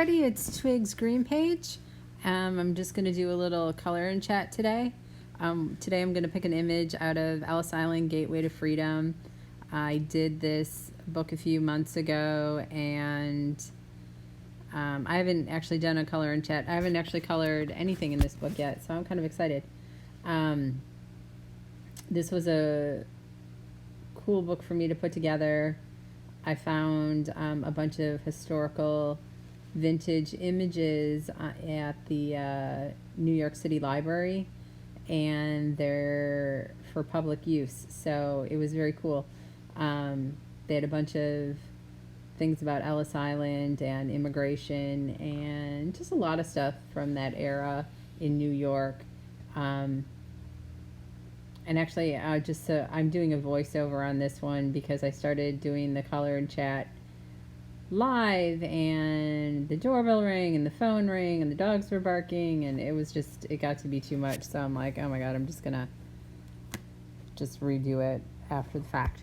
everybody, it's Twigs Greenpage. I'm just going to do a little color and chat today. Today I'm going to pick an image out of Ellis Island, Gateway to Freedom. I did this book a few months ago, and I haven't actually done a color and chat. I haven't actually colored anything in this book yet, so I'm kind of excited. This was a cool book for me to put together. I found a bunch of historical vintage images at the New York City Library, and they're for public use, so it was very cool. They had a bunch of things about Ellis Island and immigration and just a lot of stuff from that era in New York. And actually, I'm doing a voiceover on this one because I started doing the color and chat live, and the doorbell rang and the phone rang and the dogs were barking, and it got to be too much. So I'm like, oh my God, I'm just gonna redo it after the fact.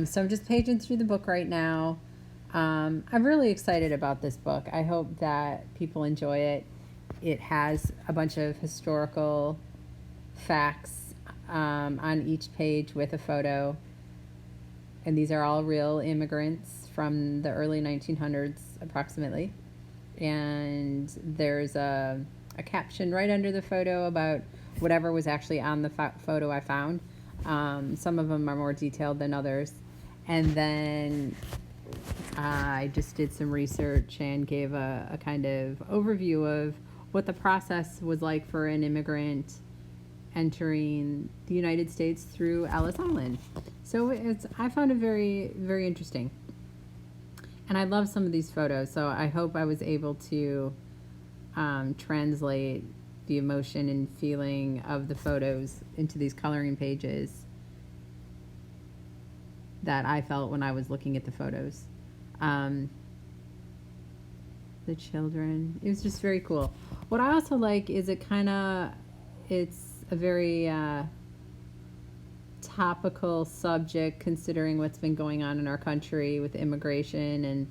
So I'm just paging through the book right now. I'm really excited about this book. I hope that people enjoy it. It has a bunch of historical facts on each page with a photo, and these are all real immigrants from the early 1900s approximately, and there's a caption right under the photo about whatever was actually on the photo I found. Some of them are more detailed than others, and then I just did some research and gave a kind of overview of what the process was like for an immigrant entering the United States through Ellis Island. So I found it very, very interesting. And I love some of these photos, so I hope I was able to translate the emotion and feeling of the photos into these coloring pages that I felt when I was looking at the photos. The children, it was just very cool. What I also like is it's a very topical subject, considering what's been going on in our country with immigration, and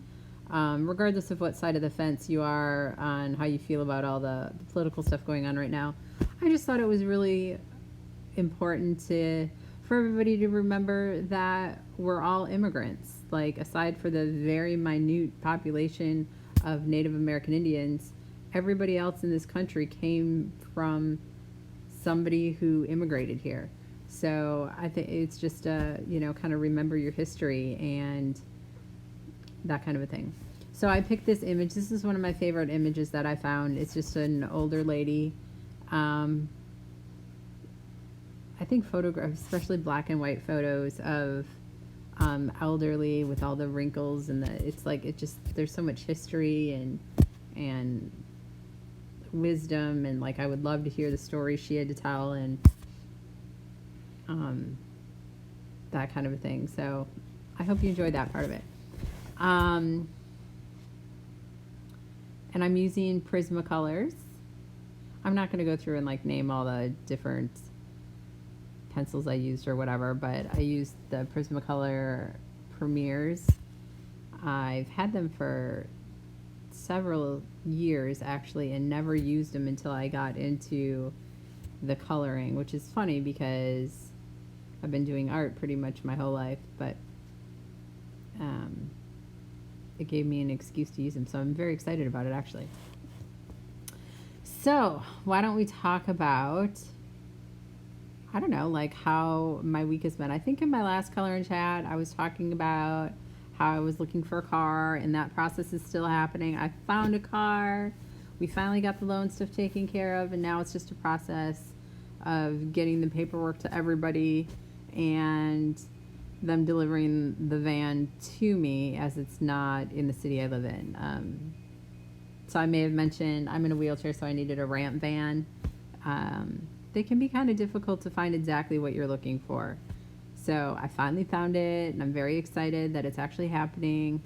regardless of what side of the fence you are on how you feel about all the political stuff going on right now, I just thought it was really important for everybody to remember that we're all immigrants. Like, aside for the very minute population of Native American Indians, everybody else in this country came from somebody who immigrated here. So I think it's just kind of remember your history and that kind of a thing. So I picked this image. This is one of my favorite images that I found. It's just an older lady. I think photographs, especially black and white photos of elderly with all the wrinkles, and there's so much history and wisdom, and I would love to hear the stories she had to tell, and that kind of a thing. So I hope you enjoyed that part of it. And I'm using Prismacolors. I'm not going to go through and name all the different pencils I used or whatever, but I used the Prismacolor Premiers. I've had them for several years actually, and never used them until I got into the coloring, which is funny because I've been doing art pretty much my whole life, but it gave me an excuse to use them, so I'm very excited about it actually. So why don't we talk about, I don't know, how my week has been. I think in my last color and chat I was talking about how I was looking for a car, and that process is still happening. I found a car. We finally got the loan stuff taken care of, and now it's just a process of getting the paperwork to everybody and them delivering the van to me, as it's not in the city I live in. So I may have mentioned I'm in a wheelchair, so I needed a ramp van. They can be kind of difficult to find exactly what you're looking for. So I finally found it, and I'm very excited that it's actually happening.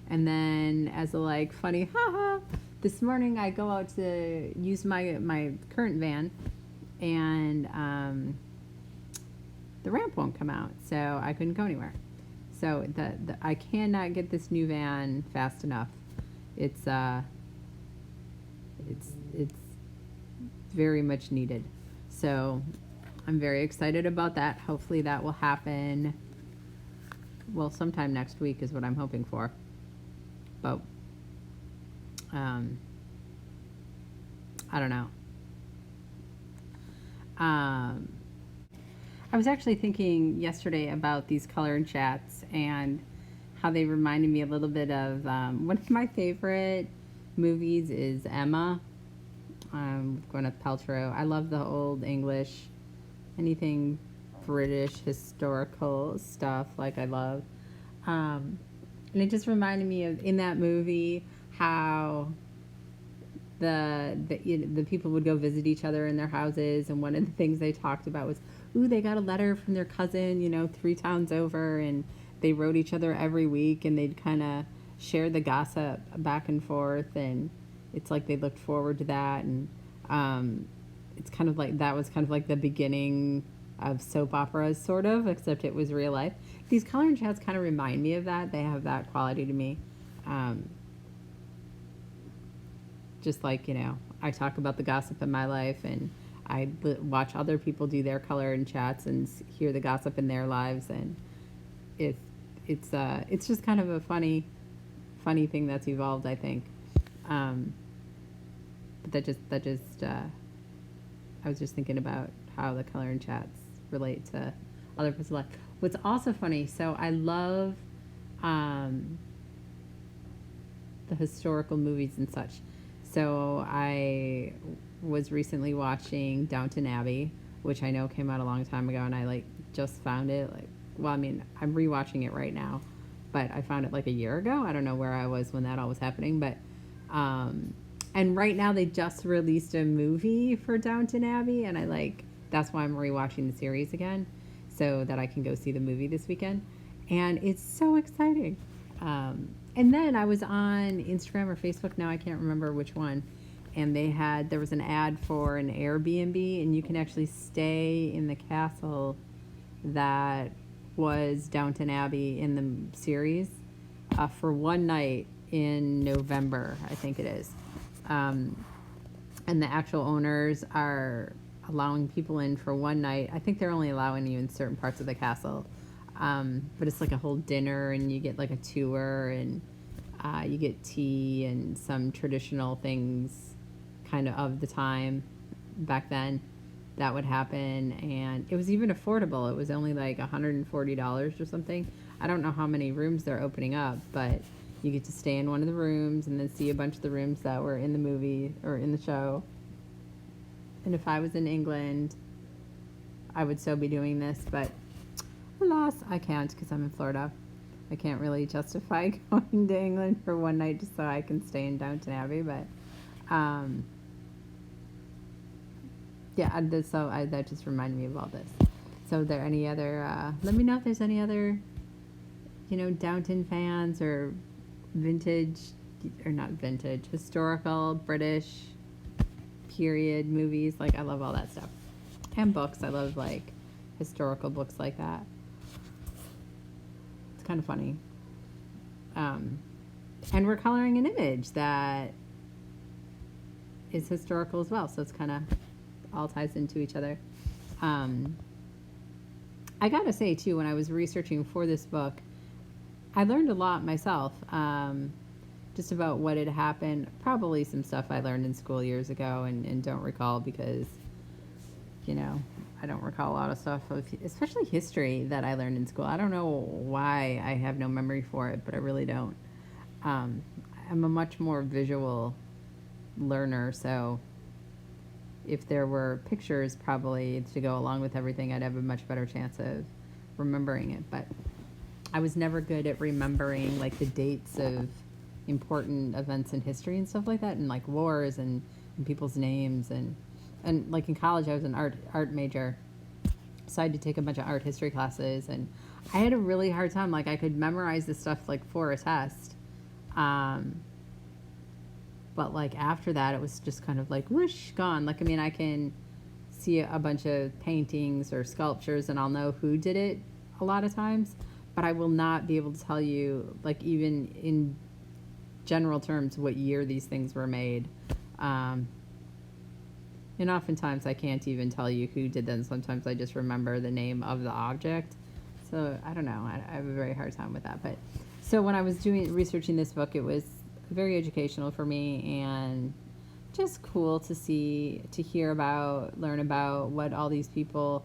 And then, as a funny haha, this morning I go out to use my current van, and the ramp won't come out, so I couldn't go anywhere. So I cannot get this new van fast enough. It's It's very much needed. So I'm very excited about that. Hopefully that will happen. Well, sometime next week is what I'm hoping for. But I don't know. I was actually thinking yesterday about these color chats and how they reminded me a little bit of one of my favorite movies is Emma, with Gwyneth Paltrow. I love the old English, anything British historical stuff, like I love. And it just reminded me of, in that movie, how the people would go visit each other in their houses, and one of the things they talked about was, ooh, they got a letter from their cousin, 3 towns over, and they wrote each other every week, and they'd kind of share the gossip back and forth, and it's like they looked forward to that, and it's kind of like that was kind of like the beginning of soap operas, sort of, except it was real life. These color and chats kind of remind me of that. They have that quality to me. Just like, I talk about the gossip in my life, and I watch other people do their color and chats and hear the gossip in their lives, and it's just kind of a funny thing that's evolved, I think. But that just I was just thinking about how the color and chats relate to other people's life. What's also funny, so I love the historical movies and such. So I was recently watching Downton Abbey, which I know came out a long time ago, and I just found it I'm rewatching it right now, but I found it a year ago. I don't know where I was when that all was happening, but and right now they just released a movie for Downton Abbey, and that's why I'm rewatching the series again, so that I can go see the movie this weekend, and it's so exciting. And then I was on Instagram or Facebook, now I can't remember which one, and there was an ad for an Airbnb, and you can actually stay in the castle that was Downton Abbey in the series for one night in November, I think it is. And the actual owners are allowing people in for one night. I think they're only allowing you in certain parts of the castle. But it's a whole dinner, and you get a tour, and you get tea and some traditional things kind of the time back then that would happen. And it was even affordable. It was only $140 or something. I don't know how many rooms they're opening up, but you get to stay in one of the rooms and then see a bunch of the rooms that were in the movie or in the show. And if I was in England, I would still be doing this, but alas, I can't because I'm in Florida. I can't really justify going to England for one night just so I can stay in Downton Abbey, but that just reminded me of all this. So are there any other, let me know if there's any other, Downton fans or historical British period movies. I love all that stuff. And books. I love historical books like that. Kind of funny. And we're coloring an image that is historical as well, so it's kind of all ties into each other. I gotta say too, when I was researching for this book, I learned a lot myself, just about what had happened. Probably some stuff I learned in school years ago and don't recall because I don't recall a lot of stuff, especially history, that I learned in school. I don't know why I have no memory for it, but I really don't. I'm a much more visual learner, so if there were pictures probably to go along with everything, I'd have a much better chance of remembering it. But I was never good at remembering the dates of important events in history and stuff like that, and wars and people's names and in college I was an art major, so I had to take a bunch of art history classes, and I had a really hard time. I could memorize this stuff for a test, but after that it was just kind of whoosh, gone. I can see a bunch of paintings or sculptures and I'll know who did it a lot of times, but I will not be able to tell you even in general terms what year these things were made. Um, and oftentimes I can't even tell you who did them. Sometimes I just remember the name of the object. So I don't know. I have a very hard time with that. But so when I was researching this book, it was very educational for me and just cool to hear about, learn about what all these people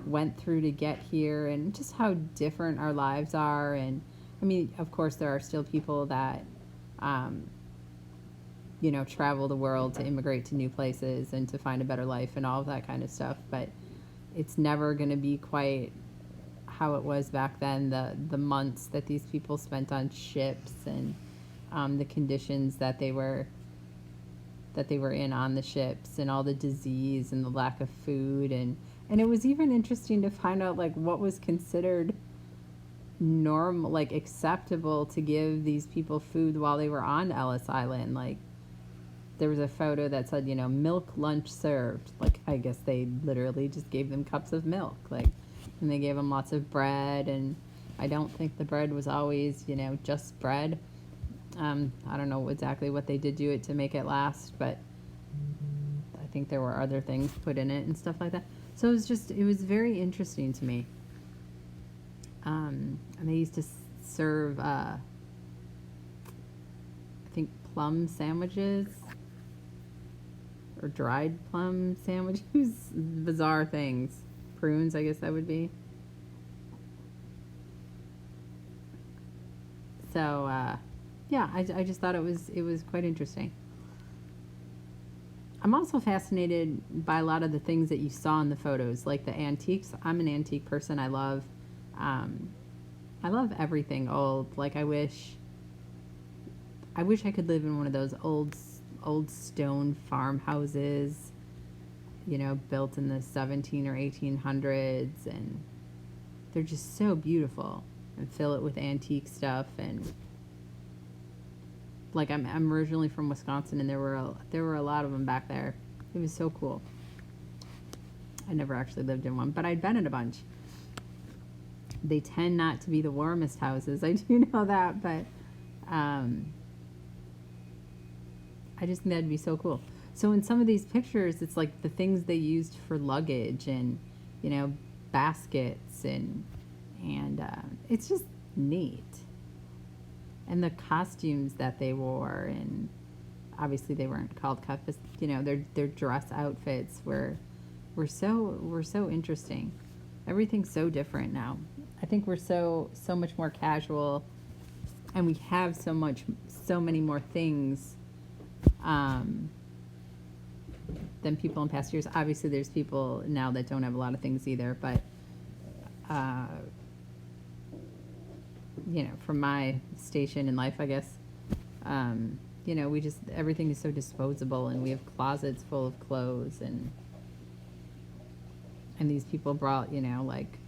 went through to get here and just how different our lives are. And I mean, of course, there are still people that, travel the world to immigrate to new places and to find a better life and all of that kind of stuff. But it's never going to be quite how it was back then. The months that these people spent on ships and the conditions that they were in on the ships and all the disease and the lack of food and it was even interesting to find out like what was considered normal, like acceptable to give these people food while they were on Ellis Island. Like there was a photo that said, milk lunch served. Like I guess they literally just gave them cups of milk, like, and they gave them lots of bread. And I don't think the bread was always, just bread. I don't know exactly what they did to it to make it last, but I think there were other things put in it and stuff like that. So it was very interesting to me. And they used to serve, I think, plum sandwiches or dried plum sandwiches, bizarre things. Prunes, I guess that would be. So, yeah, I just thought it was quite interesting. I'm also fascinated by a lot of the things that you saw in the photos, like the antiques. I'm an antique person. I love everything old. Like I wish I could live in one of those old stone farmhouses, built in the 17 or 1800s, and they're just so beautiful, and fill it with antique stuff. And like I'm originally from Wisconsin, and there were a lot of them back there. It was so cool. I never actually lived in one, but I'd been in a bunch. They tend not to be the warmest houses. I do know that, but I just think that'd be so cool. So in some of these pictures, it's like the things they used for luggage and, baskets and it's just neat. And the costumes that they wore, and obviously they weren't called cuffs, their dress outfits were so interesting. Everything's so different now. I think we're so much more casual, and we have so many more things than people in past years. Obviously, there's people now that don't have a lot of things either, but from my station in life, I guess, we just, everything is so disposable, and we have closets full of clothes, and these people brought, like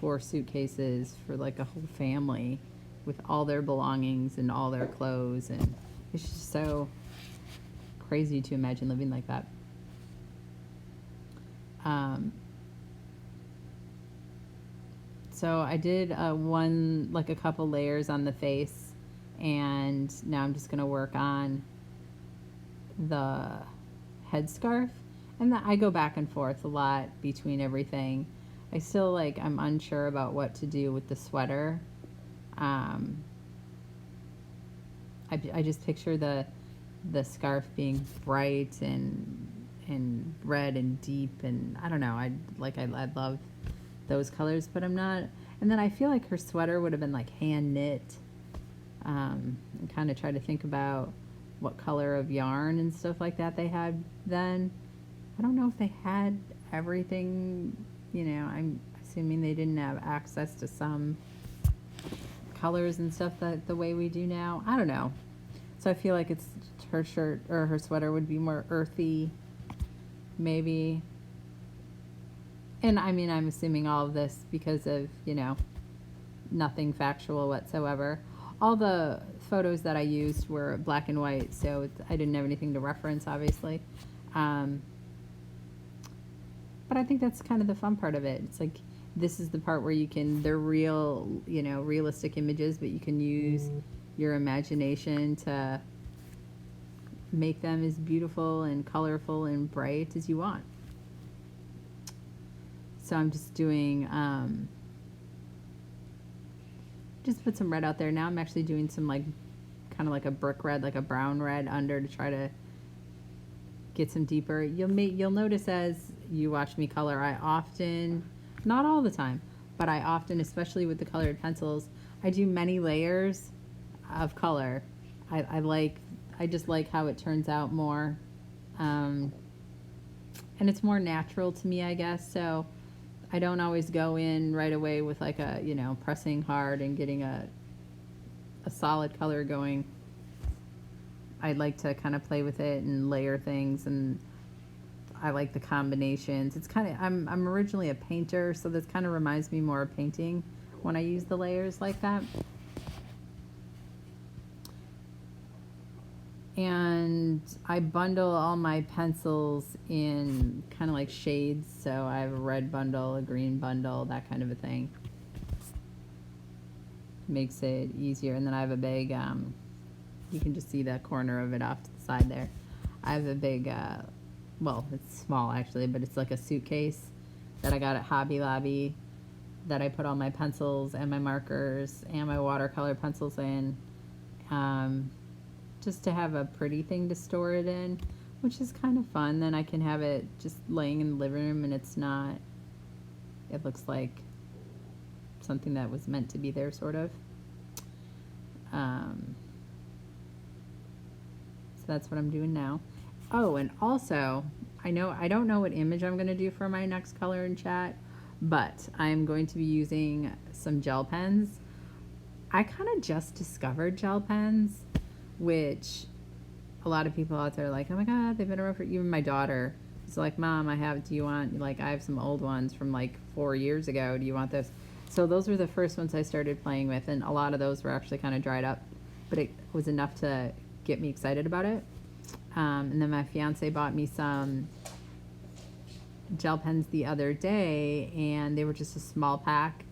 4 suitcases for like a whole family with all their belongings and all their clothes, and it's just so crazy to imagine living like that. So I did a couple layers on the face, and now I'm just going to work on the headscarf. And I go back and forth a lot between everything. I still I'm unsure about what to do with the sweater. I just picture the scarf being bright and red and deep, and I don't know. I'd love those colors, but I'm not. And then I feel like her sweater would have been hand knit. And kind of try to think about what color of yarn and stuff like that they had then. I don't know if they had everything, I'm assuming they didn't have access to some colors and stuff that the way we do now. I don't know. So I feel like it's her shirt or her sweater would be more earthy, maybe. And I mean, I'm assuming all of this because of, nothing factual whatsoever. All the photos that I used were black and white, so I didn't have anything to reference, obviously. But I think that's kind of the fun part of it. It's like, this is the part where they're real, realistic images, but you can use your imagination to make them as beautiful and colorful and bright as you want. So I'm just doing, just put some red out there. Now I'm actually doing some like, kind of like a brick red, like a brown red under to try to get some deeper. You'll notice as you watch me color, I often, not all the time, but I often, especially with the colored pencils, I do many layers of color. I just like how it turns out more. And it's more natural to me, I guess. So I don't always go in right away with like a, you know, pressing hard and getting a solid color going. I like to kind of play with it and layer things, and I like the combinations. It's kind of, I'm originally a painter, so this kind of reminds me more of painting when I use the layers like that. And I bundle all my pencils in kind of like shades. So I have a red bundle, a green bundle, that kind of a thing. Makes it easier. And then I have a big, you can just see the corner of it off to the side there. I have a big, well, it's small actually, but it's like a suitcase that I got at Hobby Lobby that I put all my pencils and my markers and my watercolor pencils in. Just to have a pretty thing to store it in, which is kind of fun. Then I can have it just laying in the living room and it's not, it looks like something that was meant to be there, sort of. So that's what I'm doing now. Oh, and also, I don't know what image I'm going to do for my next color and chat, but I'm going to be using some gel pens. I kind of just discovered gel pens, which a lot of people out there are like, oh my God, they've been around for, even my daughter is like, Mom, do you want, like, I have some old ones from like 4 years ago. Do you want this? So those were the first ones I started playing with, and a lot of those were actually kind of dried up, but it was enough to get me excited about it. And then my fiance bought me some gel pens the other day, and they were just a small pack,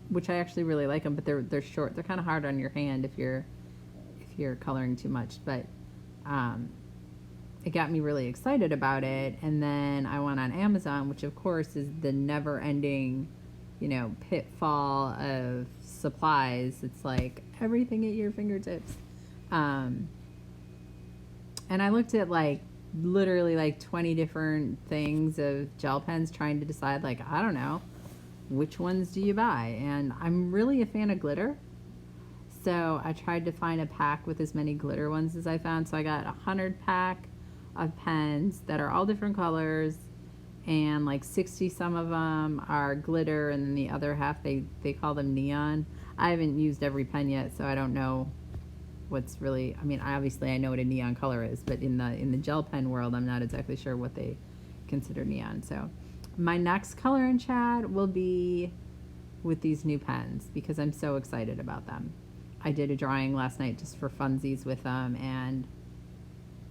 which I actually really like them, but they're short. They're kind of hard on your hand if you're coloring too much, but it got me really excited about it. And then I went on Amazon, which of course is the never-ending, you know, pitfall of supplies. It's like everything at your fingertips. And I looked at like literally like 20 different things of gel pens, trying to decide, like, I don't know, which ones do you buy? And I'm really a fan of glitter. So I tried to find a pack with as many glitter ones as I found. So I got 100 pack of pens that are all different colors, and like 60 some of them are glitter, and then the other half they call them neon. I haven't used every pen yet, so I don't know what's really, I mean, obviously I know what a neon color is, but in the gel pen world, I'm not exactly sure what they consider neon. So my next color and chat will be with these new pens because I'm so excited about them. I did a drawing last night just for funsies with them, and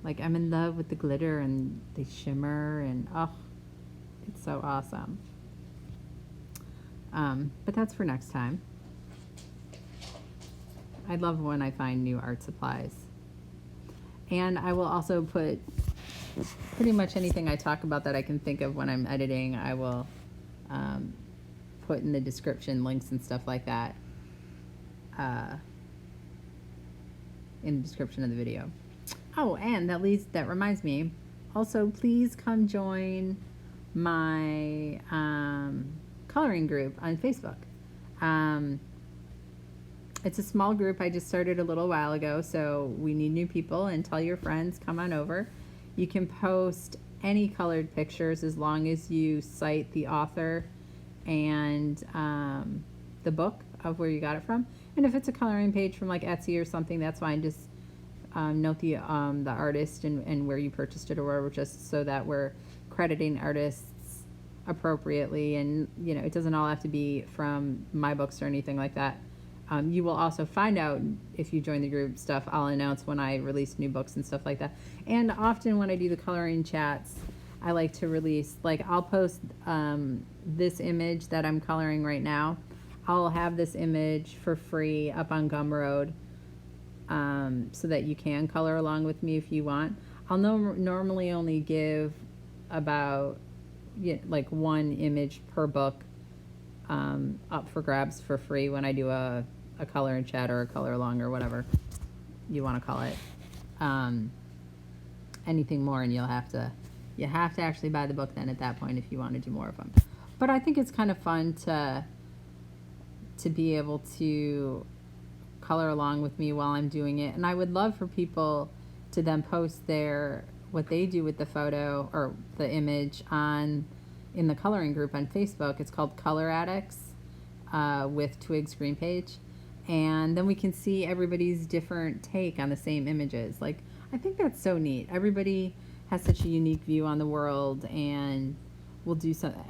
like I'm in love with the glitter, and they shimmer, and oh, it's so awesome. But that's for next time. I love when I find new art supplies. And I will also put pretty much anything I talk about that I can think of when I'm editing, I will put in the description, links and stuff like that, in the description of the video. Oh, and that reminds me, also please come join my coloring group on Facebook. It's a small group I just started a little while ago, so we need new people, and tell your friends, come on over. You can post any colored pictures as long as you cite the author and the book of where you got it from. And if it's a coloring page from like Etsy or something, that's fine. Just note the artist and where you purchased it or wherever, just so that we're crediting artists appropriately. And you know, it doesn't all have to be from my books or anything like that. You will also find out if you join the group stuff. I'll announce when I release new books and stuff like that. And often when I do the coloring chats, I like to release, like I'll post this image that I'm coloring right now. I'll have this image for free up on Gumroad so that you can color along with me if you want. I'll normally only give about like one image per book up for grabs for free when I do a color and chat or a color along or whatever you want to call it. Anything more and you have to actually buy the book then at that point if you want to do more of them. But I think it's kind of fun to be able to color along with me while I'm doing it. And I would love for people to then post what they do with the photo or the image in the coloring group on Facebook. It's called Color Addicts with Twigs Greenpage. And then we can see everybody's different take on the same images. Like, I think that's so neat. Everybody has such a unique view on the world, and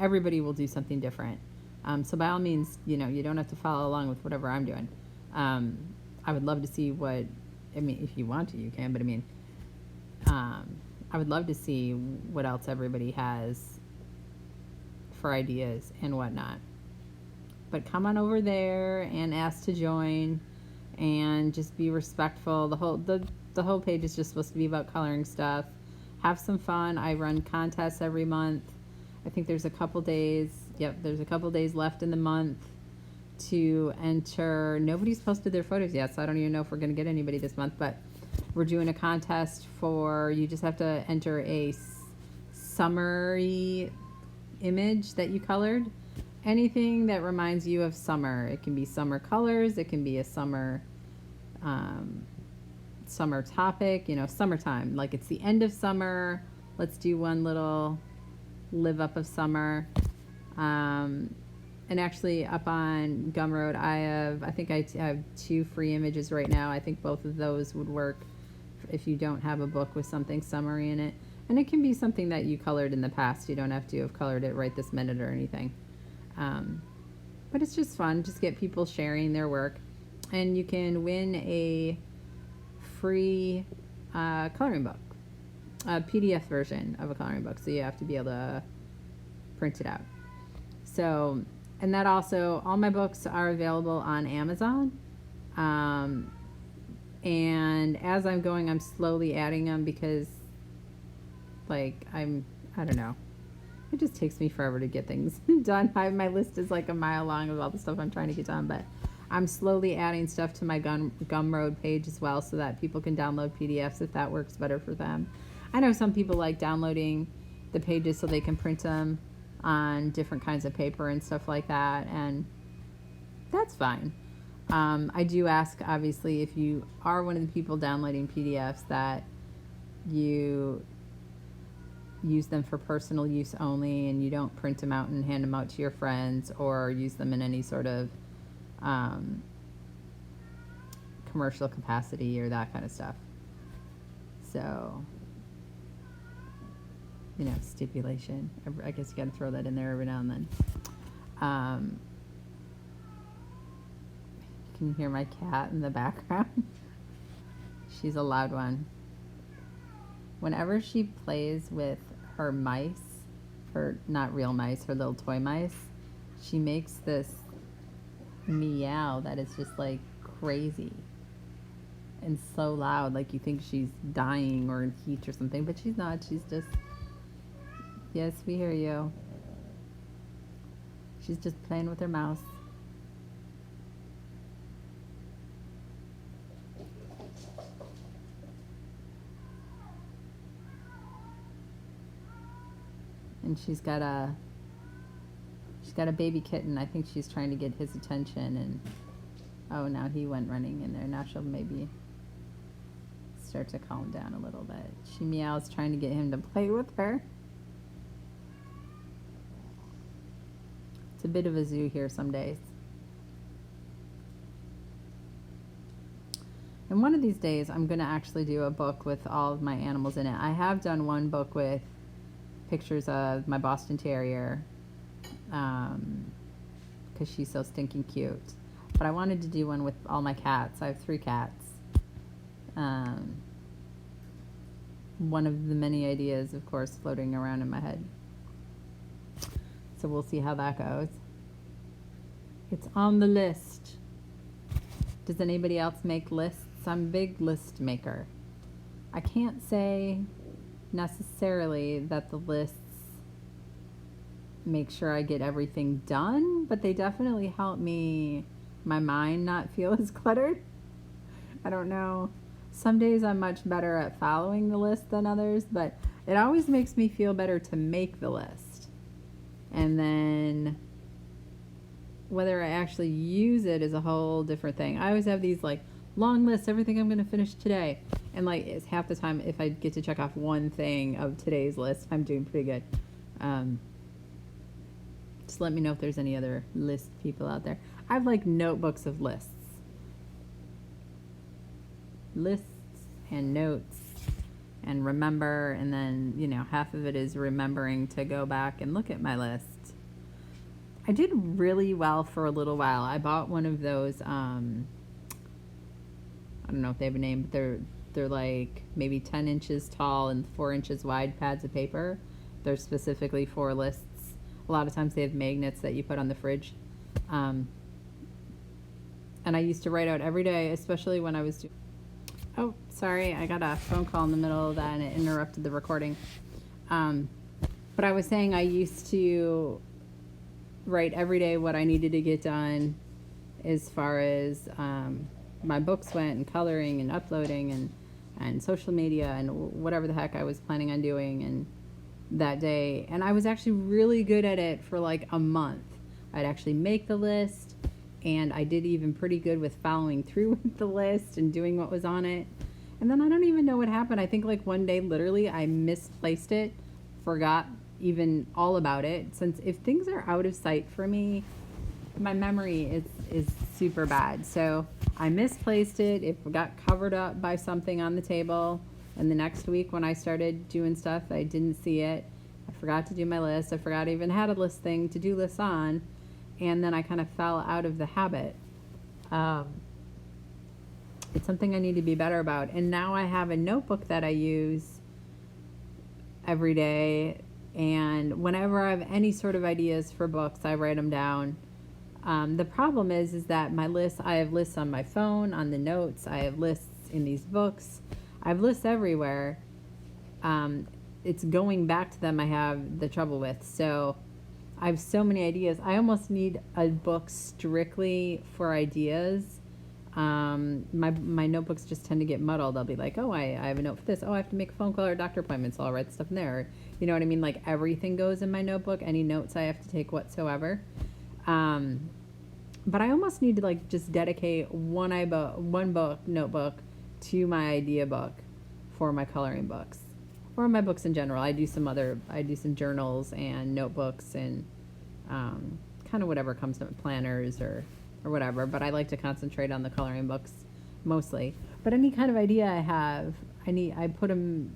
everybody will do something different. So by all means, you don't have to follow along with whatever I'm doing. I would love to see if you want to, you can, but I would love to see what else everybody has for ideas and whatnot. But come on over there and ask to join and just be respectful. The whole page is just supposed to be about coloring stuff. Have some fun. I run contests every month. I think there's a couple days. Yep, there's a couple days left in the month to enter. Nobody's posted their photos yet, so I don't even know if we're going to get anybody this month, but we're doing a contest you just have to enter a summery image that you colored. Anything that reminds you of summer. It can be summer colors, it can be a summer topic, summertime. Like, it's the end of summer, let's do one little live up of summer. And actually up on Gumroad, I think I have 2 free images right now. I think both of those would work if you don't have a book with something summery in it. And it can be something that you colored in the past. You don't have to have colored it right this minute or anything. But it's just fun. Just get people sharing their work. And you can win a free coloring book, a PDF version of a coloring book. So you have to be able to print it out. So, and that also, all my books are available on Amazon. And as I'm going, I'm slowly adding them because, I don't know. It just takes me forever to get things done. My list is like a mile long of all the stuff I'm trying to get done, but I'm slowly adding stuff to my Gumroad page as well so that people can download PDFs if that works better for them. I know some people like downloading the pages so they can print them on different kinds of paper and stuff like that, and that's fine. I do ask, obviously, if you are one of the people downloading PDFs, that you use them for personal use only and you don't print them out and hand them out to your friends or use them in any sort of commercial capacity or that kind of stuff. So, stipulation. I guess you got to throw that in there every now and then. You can hear my cat in the background. She's a loud one. Whenever she plays with her mice, not real mice, her little toy mice, she makes this meow that is just like crazy and so loud, like you think she's dying or in heat or something, but she's not. She's just, yes, we hear you. She's just playing with her mouse. And she's got a baby kitten. I think she's trying to get his attention, and oh, now he went running in there. Now she'll maybe start to calm down a little bit. She meows, trying to get him to play with her. It's a bit of a zoo here some days. And one of these days I'm going to actually do a book with all of my animals in it. I have done one book with pictures of my Boston Terrier because she's so stinking cute. But I wanted to do one with all my cats. I have 3 cats. One of the many ideas, of course, floating around in my head. So we'll see how that goes. It's on the list. Does anybody else make lists? So I'm a big list maker. I can't say necessarily that the lists make sure I get everything done, but they definitely help my mind not feel as cluttered. I don't know. Some days I'm much better at following the list than others, but it always makes me feel better to make the list. And then whether I actually use it is a whole different thing. I always have these like long lists, everything I'm going to finish today. And like it's half the time if I get to check off one thing of today's list, I'm doing pretty good. Just let me know if there's any other list people out there. I have like notebooks of lists. Lists and notes and remember, and then, you know, half of it is remembering to go back and look at my list. I did really well for a little while. I bought one of those, I don't know if they have a name, but they're like maybe 10 inches tall and 4 inches wide pads of paper. They're specifically for lists. A lot of times they have magnets that you put on the fridge. And I used to write out every day, especially when I was doing... Oh, sorry, I got a phone call in the middle of that and it interrupted the recording. But I was saying I used to write every day what I needed to get done as far as my books went, and coloring and uploading and social media and whatever the heck I was planning on doing and that day. And I was actually really good at it for like a month. I'd actually make the list, and I did even pretty good with following through with the list and doing what was on it. And then I don't even know what happened. I think like one day literally I misplaced it, forgot even all about it. Since if things are out of sight for me, my memory is super bad. So I misplaced it. It got covered up by something on the table. And the next week when I started doing stuff, I didn't see it. I forgot to do my list. I forgot I even had a list thing to do lists on. And then I kind of fell out of the habit. It's something I need to be better about. And now I have a notebook that I use every day. And whenever I have any sort of ideas for books, I write them down. The problem is that my lists, I have lists on my phone, on the notes. I have lists in these books. I have lists everywhere. It's going back to them I have the trouble with. So I have so many ideas. I almost need a book strictly for ideas. My notebooks just tend to get muddled. I'll be like, oh, I have a note for this. Oh, I have to make a phone call or a doctor appointment, so I'll write stuff in there. You know what I mean? Like everything goes in my notebook, any notes I have to take whatsoever. But I almost need to like just dedicate one notebook to my idea book for my coloring books. Or my books in general. I do some journals and notebooks and kind of whatever comes to planners or whatever. But I like to concentrate on the coloring books mostly. But any kind of idea I have, I put them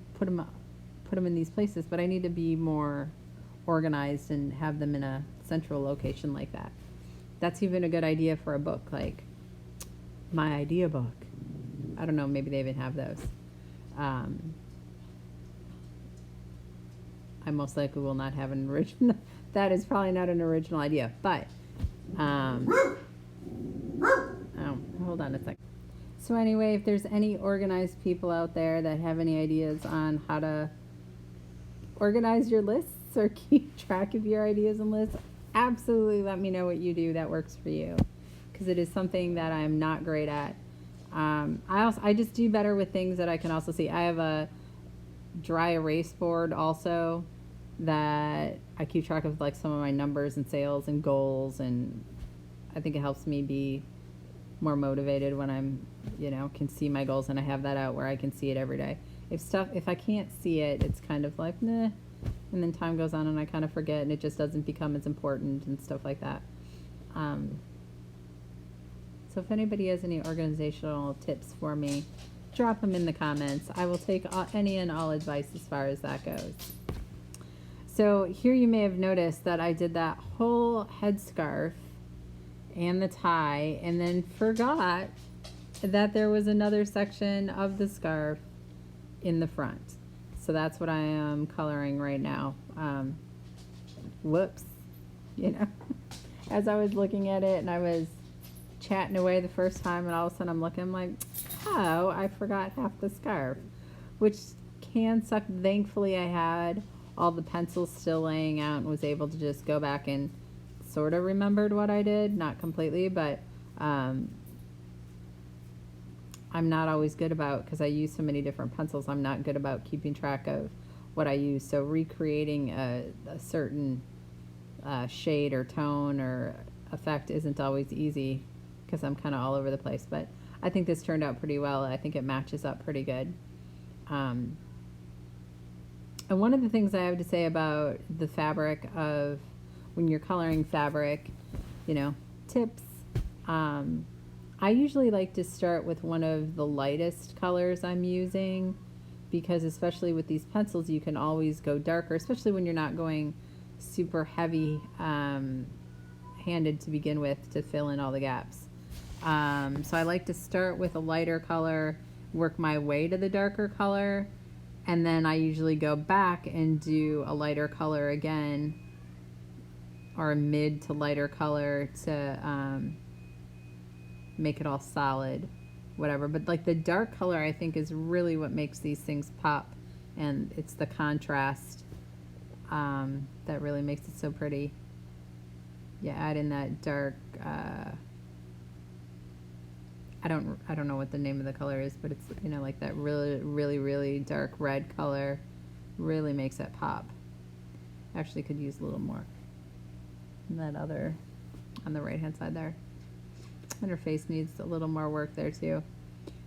in these places. But I need to be more organized and have them in a central location like that. That's even a good idea for a book, like my idea book. I don't know, maybe they even have those. I most likely will not have an original. That is probably not an original idea, but oh, hold on a second. So anyway, if there's any organized people out there that have any ideas on how to organize your lists or keep track of your ideas and lists, absolutely let me know what you do that works for you, because it is something that I'm not great at. I just do better with things that I can also see. I have a dry erase board also that I keep track of like some of my numbers and sales and goals, and I think it helps me be more motivated when I'm, can see my goals, and I have that out where I can see it every day. If I can't see it, it's kind of like nah, and then time goes on and I kind of forget and it just doesn't become as important and stuff like that. So if anybody has any organizational tips for me, drop them in the comments. I will take any and all advice as far as that goes. So here you may have noticed that I did that whole headscarf and the tie and then forgot that there was another section of the scarf in the front. So that's what I am coloring right now. Whoops. As I was looking at it and I was chatting away the first time, and all of a sudden I'm like, oh, I forgot half the scarf, which can suck. Thankfully, I had all the pencils still laying out and was able to just go back and sort of remembered what I did, not completely, but I'm not always good about, because I use so many different pencils, I'm not good about keeping track of what I use. So recreating a certain shade or tone or effect isn't always easy because I'm kind of all over the place. But I think this turned out pretty well. I think it matches up pretty good. And one of the things I have to say about the fabric of when you're coloring fabric, you know, tips, I usually like to start with one of the lightest colors I'm using, because especially with these pencils, you can always go darker, especially when you're not going super heavy handed to begin with to fill in all the gaps. So I like to start with a lighter color, work my way to the darker color, and then I usually go back and do a lighter color again, or a mid to lighter color to make it all solid, whatever. But like the dark color, I think, is really what makes these things pop, and it's the contrast that really makes it so pretty. Yeah, add in that dark, I don't know what the name of the color is, but it's, you know, like that really dark red color really makes it pop. Actually could use a little more. And that other on the right hand side there. And her face needs a little more work there too.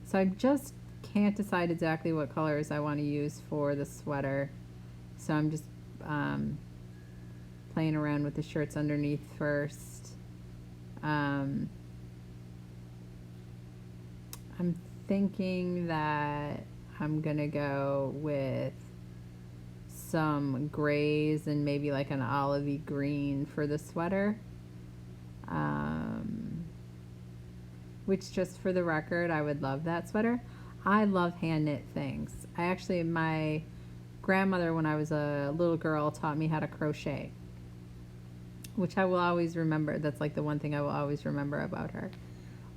So I just can't decide exactly what colors I want to use for the sweater. So I'm just playing around with the shirts underneath first. I'm thinking that I'm gonna go with some grays and maybe like an olivey green for the sweater. Which, just for the record, I would love that sweater. I love hand knit things. My grandmother, when I was a little girl, taught me how to crochet, which I will always remember. That's like the one thing I will always remember about her,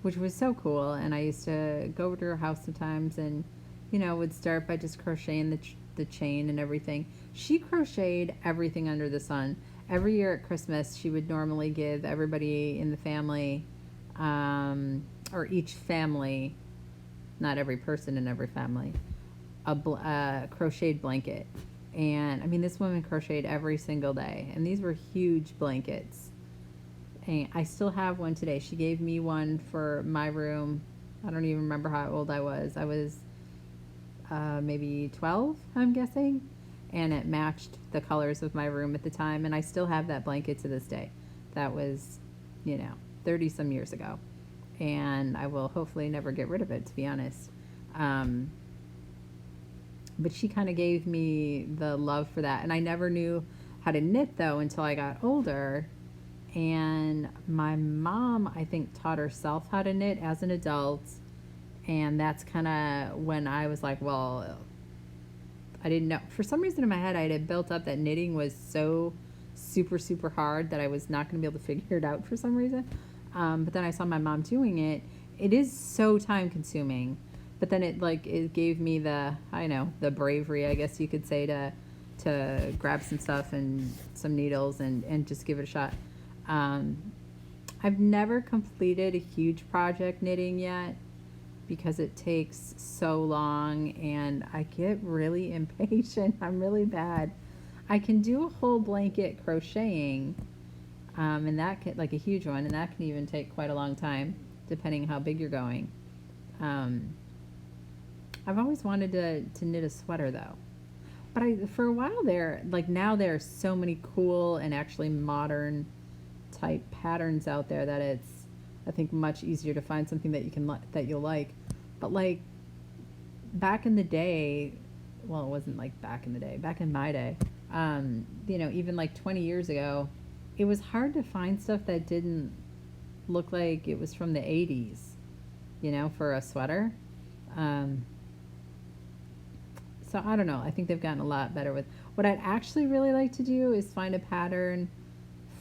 which was so cool. And I used to go over to her house sometimes and, you know, would start by just crocheting the chain and everything. She crocheted everything under the sun. Every year at Christmas, she would normally give everybody in the family, or each family, not every person in every family, a crocheted blanket. And I mean, this woman crocheted every single day, and these were huge blankets. And I still have one today. She gave me one for my room. I don't even remember how old I was. I was maybe 12, I'm guessing, and it matched the colors of my room at the time, and I still have that blanket to this day. That was, you know, 30 some years ago, and I will hopefully never get rid of it, to be honest. But she kind of gave me the love for that, and I never knew how to knit though until I got older. And my mom, I think, taught herself how to knit as an adult, and that's kind of when I was like, well, I didn't know. For some reason in my head, I had built up that knitting was so super hard that I was not going to be able to figure it out for some reason. But then I saw my mom doing it. It is so time consuming, but then it gave me the bravery, I guess you could say, to grab some stuff and some needles and just give it a shot. I've never completed a huge project knitting yet because it takes so long and I get really impatient. I'm really bad. I can do a whole blanket crocheting, and that can, like a huge one, and that can even take quite a long time depending how big you're going. I've always wanted to knit a sweater though, but for a while there, like now there are so many cool and actually modern type patterns out there that it's, I think, much easier to find something that you'll like. But like back in the day, well, it wasn't like back in the day, back in my day, you know, even like 20 years ago, it was hard to find stuff that didn't look like it was from the 80s, you know, for a sweater. So I don't know. I think they've gotten a lot better with. What I'd actually really like to do is find a pattern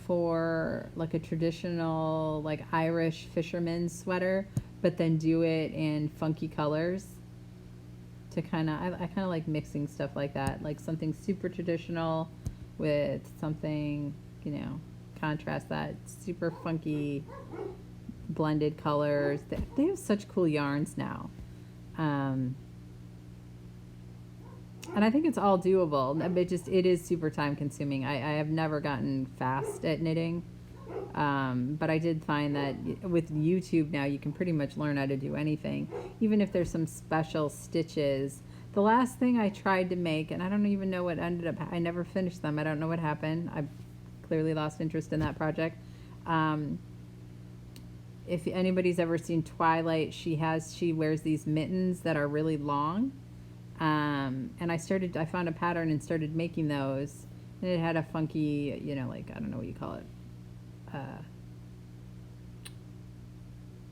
for like a traditional like Irish fisherman's sweater, but then do it in funky colors to kind of, I kind of like mixing stuff like that, like something super traditional with something, you know, contrast that super funky blended colors. They have such cool yarns now. And I think it's all doable. It is super time consuming. I have never gotten fast at knitting. But I did find that with YouTube now, you can pretty much learn how to do anything, even if there's some special stitches. The last thing I tried to make, and I don't even know what ended up, I never finished them. I don't know what happened. I clearly lost interest in that project. If anybody's ever seen Twilight, she wears these mittens that are really long. And I found a pattern and started making those. And it had a funky, you know, like, I don't know what you call it.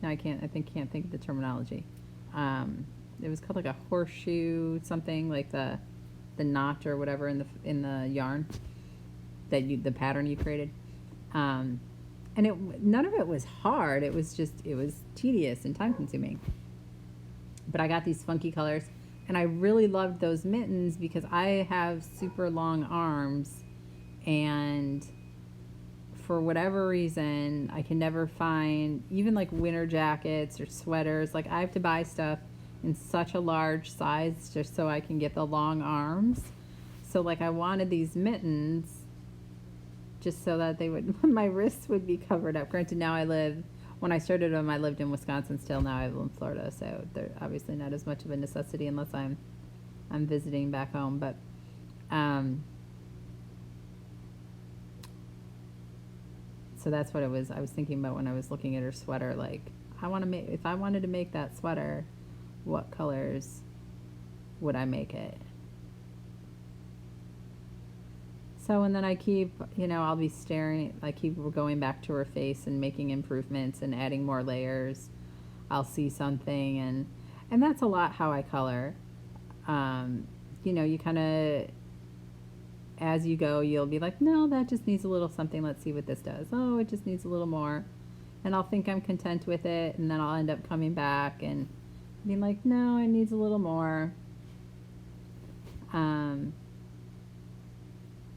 No, I can't think of the terminology. It was called like a horseshoe something, like the knot or whatever in the yarn the pattern you created. And none of it was hard. It was tedious and time consuming. But I got these funky colors, and I really loved those mittens because I have super long arms, and for whatever reason, I can never find even like winter jackets or sweaters. Like, I have to buy stuff in such a large size just so I can get the long arms. So like, I wanted these mittens just so that my wrists would be covered up. Granted, now when I started them, I lived in Wisconsin still. Now I live in Florida, so they're obviously not as much of a necessity unless I'm visiting back home. But so that's what I was thinking about when I was looking at her sweater. Like, if I wanted to make that sweater, what colors would I make it? So, and then I keep, I'll be I keep going back to her face and making improvements and adding more layers. I'll see something, and that's a lot how I color. You kind of, as you go, you'll be like, no, that just needs a little something. Let's see what this does. Oh, it just needs a little more. And I'll think I'm content with it, and then I'll end up coming back and being like, no, it needs a little more.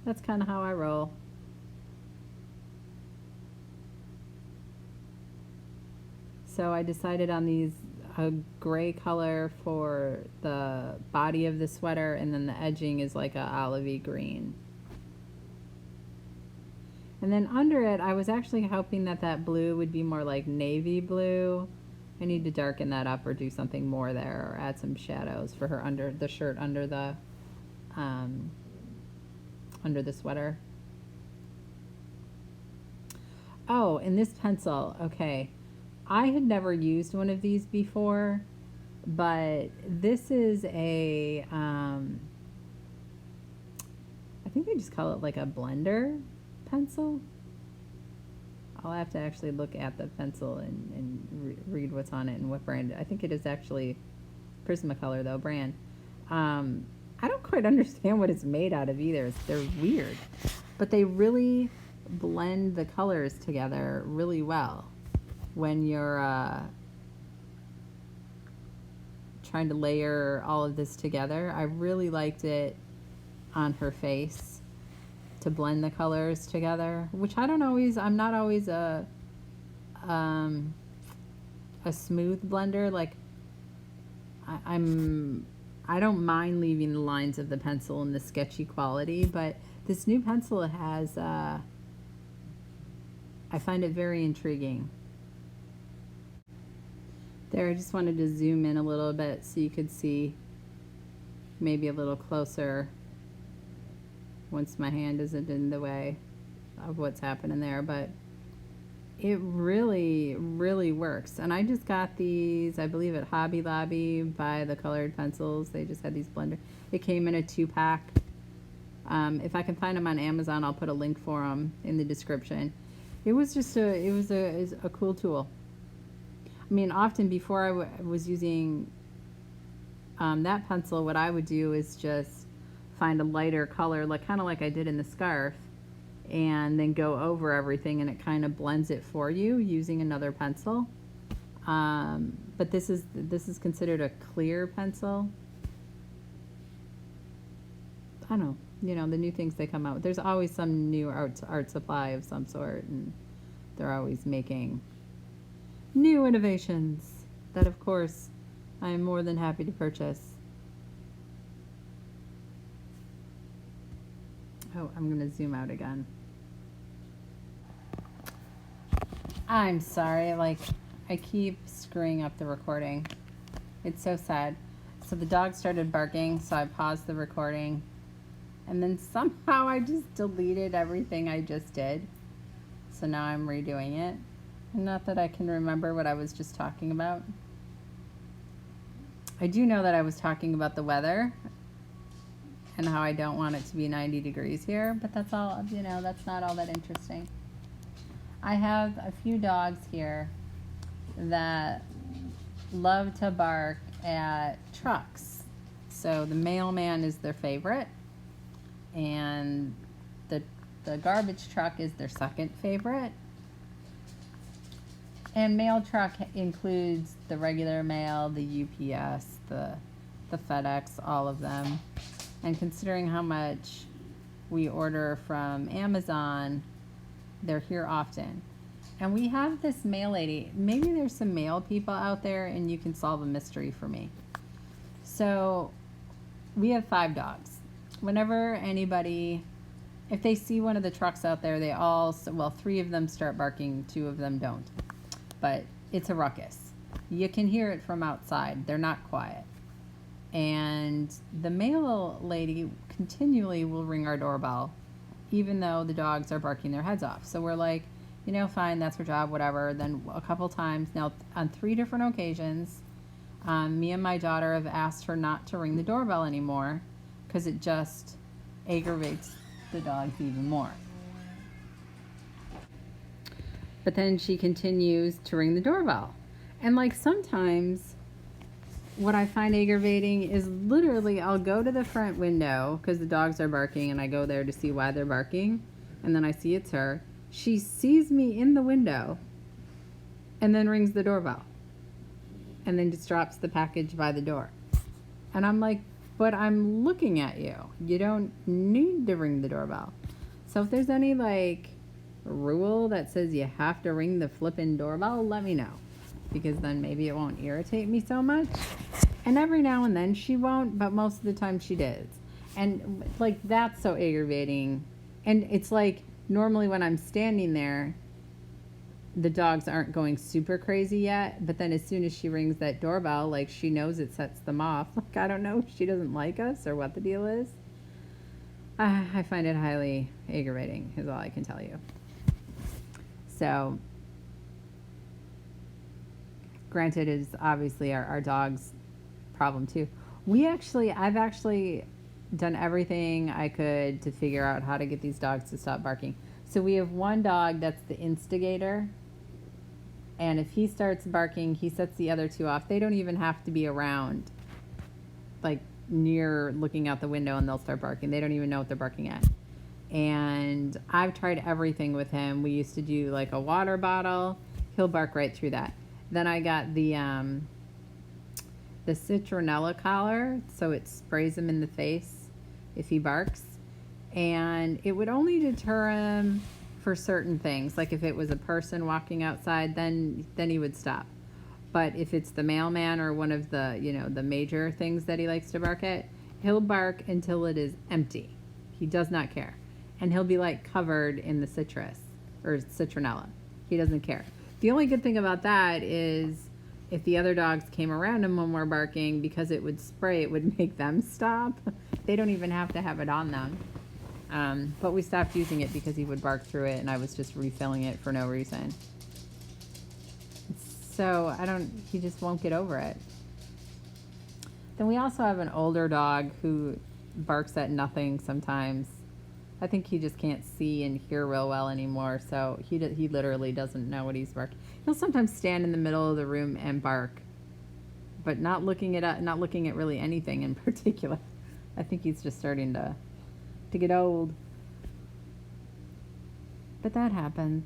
That's kind of how I roll. So I decided on a gray color for the body of the sweater, and then the edging is like a olivey green. And then under it, I was actually hoping that blue would be more like navy blue. I need to darken that up or do something more there, or add some shadows for her under the shirt, under the sweater. Oh, and this pencil, okay. I had never used one of these before, but this is I think they just call it like a blender pencil. I'll have to actually look at the pencil and read what's on it and what brand. I think it is actually Prismacolor, though, brand. I don't quite understand what it's made out of either. They're weird, but they really blend the colors together really well when you're trying to layer all of this together. I really liked it on her face to blend the colors together, which I'm not always a smooth blender. Like, I don't mind leaving the lines of the pencil in the sketchy quality, but this new pencil has, I find it very intriguing. There, I just wanted to zoom in a little bit so you could see maybe a little closer once my hand isn't in the way of what's happening there, but it really, really works. And I just got these, I believe, at Hobby Lobby by the Colored Pencils. They just had these blenders. It came in a 2-pack. If I can find them on Amazon, I'll put a link for them in the description. It was just a cool tool. I mean, often before I was using that pencil, what I would do is just find a lighter color, kind of like I did in the scarf, and then go over everything, and it kind of blends it for you using another pencil. But this is considered a clear pencil. I don't know, you know, the new things they come out with. There's always some new art supply of some sort, and they're always making new innovations that, of course, I am more than happy to purchase. Oh, I'm going to zoom out again. I'm sorry, like, I keep screwing up the recording. It's so sad. So the dog started barking, so I paused the recording. And then somehow I just deleted everything I just did. So now I'm redoing it. And not that I can remember what I was just talking about. I do know that I was talking about the weather and how I don't want it to be 90 degrees here, but that's all, you know, that's not all that interesting. I have a few dogs here that love to bark at trucks. So the mailman is their favorite, and the garbage truck is their second favorite. And mail truck includes the regular mail, the UPS, the FedEx, all of them. And considering how much we order from Amazon, they're here often. And we have this mail lady. Maybe there's some mail people out there and you can solve a mystery for me. So we have 5 dogs. Whenever anybody, if they see one of the trucks out there, they all, well, 3 of them start barking, 2 of them don't. But it's a ruckus. You can hear it from outside. They're not quiet. And the mail lady continually will ring our doorbell, even though the dogs are barking their heads off. So we're like, you know, fine, that's her job, whatever. Then a couple times, now on 3 different occasions, me and my daughter have asked her not to ring the doorbell anymore because it just aggravates the dogs even more. But then she continues to ring the doorbell. And like sometimes what I find aggravating is literally I'll go to the front window because the dogs are barking and I go there to see why they're barking. And then I see it's her. She sees me in the window and then rings the doorbell. And then just drops the package by the door. And I'm like, but I'm looking at you. You don't need to ring the doorbell. So if there's any like rule that says you have to ring the flippin' doorbell, let me know, because then maybe it won't irritate me so much. And every now and then she won't, but most of the time she does. And like that's so aggravating. And it's like normally when I'm standing there, the dogs aren't going super crazy yet, but then as soon as she rings that doorbell, like she knows it sets them off. Like I don't know if she doesn't like us or what the deal is. I find it highly aggravating is all I can tell you. So, granted, it is obviously our dog's problem too. I've actually done everything I could to figure out how to get these dogs to stop barking. So we have one dog that's the instigator, and if he starts barking, he sets the other 2 off. They don't even have to be around, like near looking out the window, and they'll start barking. They don't even know what they're barking at. And I've tried everything with him. We used to do like a water bottle. He'll bark right through that. Then I got the citronella collar, so it sprays him in the face if he barks. And it would only deter him for certain things. Like if it was a person walking outside, then he would stop. But if it's the mailman or one of the, you know, the major things that he likes to bark at, he'll bark until it is empty. He does not care. And he'll be like covered in the citrus or citronella. He doesn't care. The only good thing about that is if the other dogs came around him when we're barking, because it would spray, it would make them stop. They don't even have to have it on them. But we stopped using it because he would bark through it and I was just refilling it for no reason. So he just won't get over it. Then we also have an older dog who barks at nothing sometimes. I think he just can't see and hear real well anymore, so he literally doesn't know what he's barking. He'll sometimes stand in the middle of the room and bark, but not looking at really anything in particular. I think he's just starting to get old. But that happens.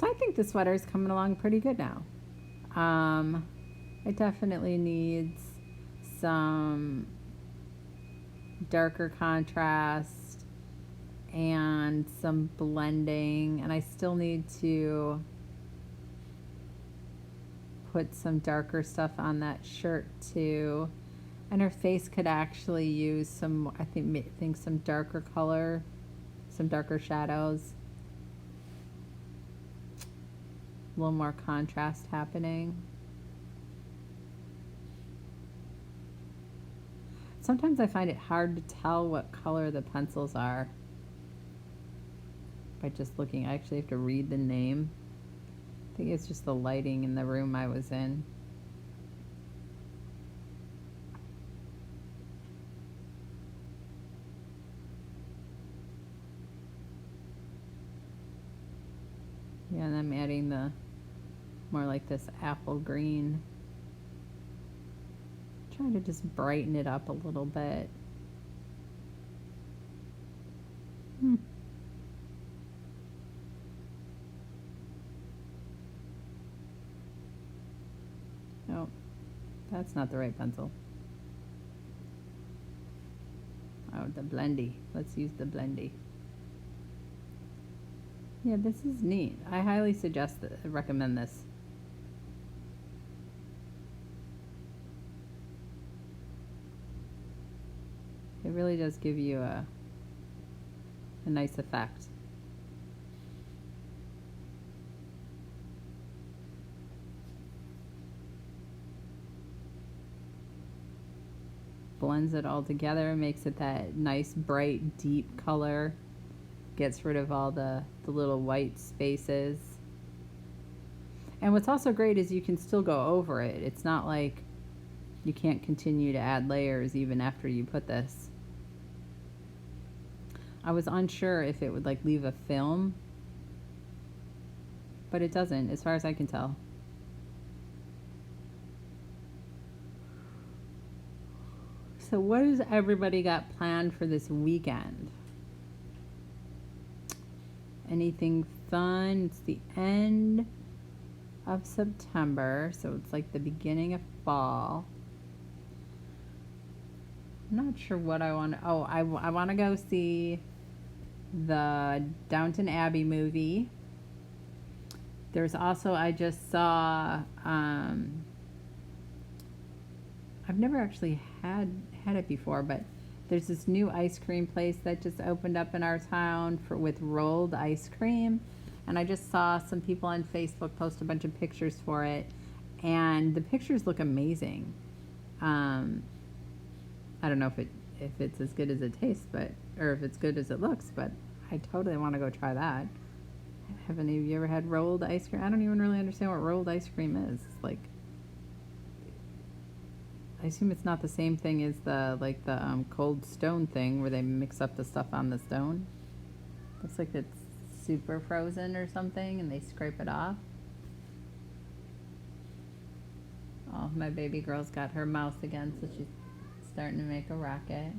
So I think the sweater is coming along pretty good now. It definitely needs some darker contrast and some blending, and I still need to put some darker stuff on that shirt too. And her face could actually use some, I think some darker color, some darker shadows, a little more contrast happening. Sometimes I find it hard to tell what color the pencils are by just looking. I actually have to read the name. I think it's just the lighting in the room I was in. Yeah, and I'm adding the more like this apple green. Trying to just brighten it up a little bit. No, that's not the right pencil. Oh, the blendy. Let's use the blendy. Yeah, this is neat. I highly recommend this. It really does give you a nice effect. Blends it all together, makes it that nice, bright, deep color. Gets rid of all the little white spaces. And what's also great is you can still go over it. It's not like you can't continue to add layers even after you put this. I was unsure if it would like leave a film, but it doesn't, as far as I can tell. So what has everybody got planned for this weekend? Anything fun? It's the end of September, so it's like the beginning of fall. I'm not sure what I want to... Oh, I want to go see the Downton Abbey movie. There's also, I just saw... I've never actually had it before, but there's this new ice cream place that just opened up in our town with rolled ice cream. And I just saw some people on Facebook post a bunch of pictures for it. And the pictures look amazing. I don't know if it's as good as it tastes, or if it's good as it looks, but I totally want to go try that. Have any of you ever had rolled ice cream? I don't even really understand what rolled ice cream is. It's like, I assume it's not the same thing as the cold stone thing where they mix up the stuff on the stone. Looks like it's super frozen or something and they scrape it off. Oh, my baby girl's got her mouse again, so she's starting to make a racket.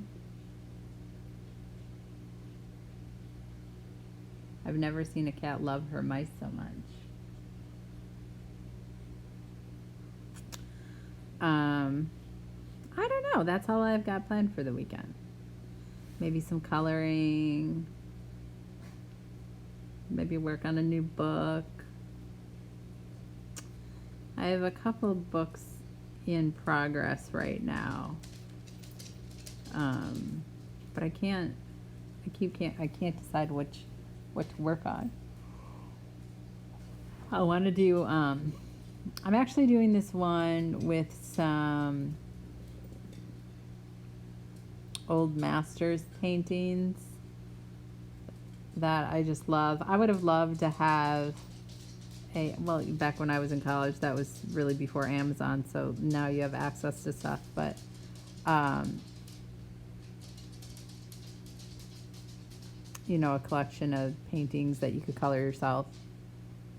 I've never seen a cat love her mice so much. I don't know. That's all I've got planned for the weekend. Maybe some coloring. Maybe work on a new book. I have a couple books in progress right now. But I can't decide what to work on. I want to do, I'm actually doing this one with some old masters paintings that I just love. I would have loved to have well, back when I was in college, that was really before Amazon, so now you have access to stuff, but you know, a collection of paintings that you could color yourself.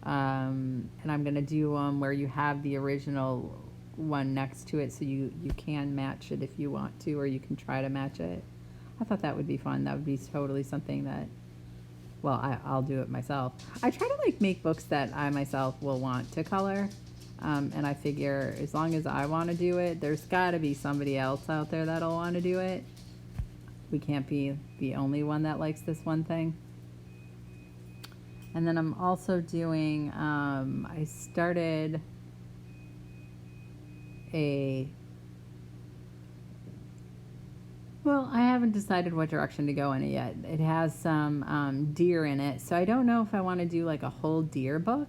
And I'm going to do them where you have the original one next to it, so you can match it if you want to, or you can try to match it. I thought that would be fun. That would be totally something that Well, I'll do it myself. I try to like make books that I myself will want to color. And I figure as long as I want to do it, there's got to be somebody else out there that'll want to do it. We can't be the only one that likes this one thing. And then I'm also doing, I started well, I haven't decided what direction to go in it yet. It has some deer in it, so I don't know if I want to do like a whole deer book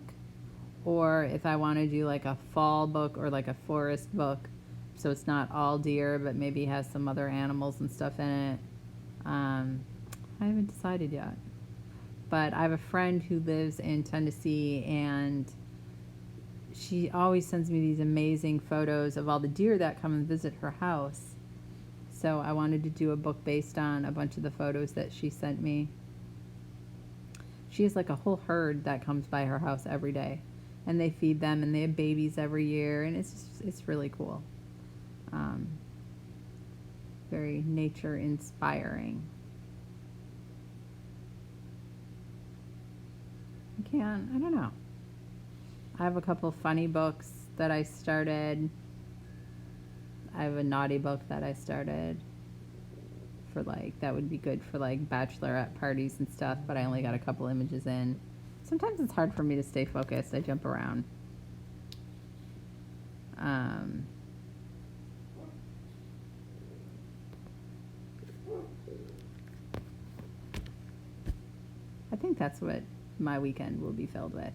or if I want to do like a fall book or like a forest book, so it's not all deer but maybe has some other animals and stuff in it. I haven't decided yet, but I have a friend who lives in Tennessee, and she always sends me these amazing photos of all the deer that come and visit her house. So I wanted to do a book based on a bunch of the photos that she sent me. She has like a whole herd that comes by her house every day, and they feed them, and they have babies every year, and it's really cool. Very nature inspiring. I don't know. I have a couple funny books that I started. I have a naughty book that I started for like, that would be good for like bachelorette parties and stuff, but I only got a couple images in. Sometimes it's hard for me to stay focused. I jump around. I think that's what my weekend will be filled with.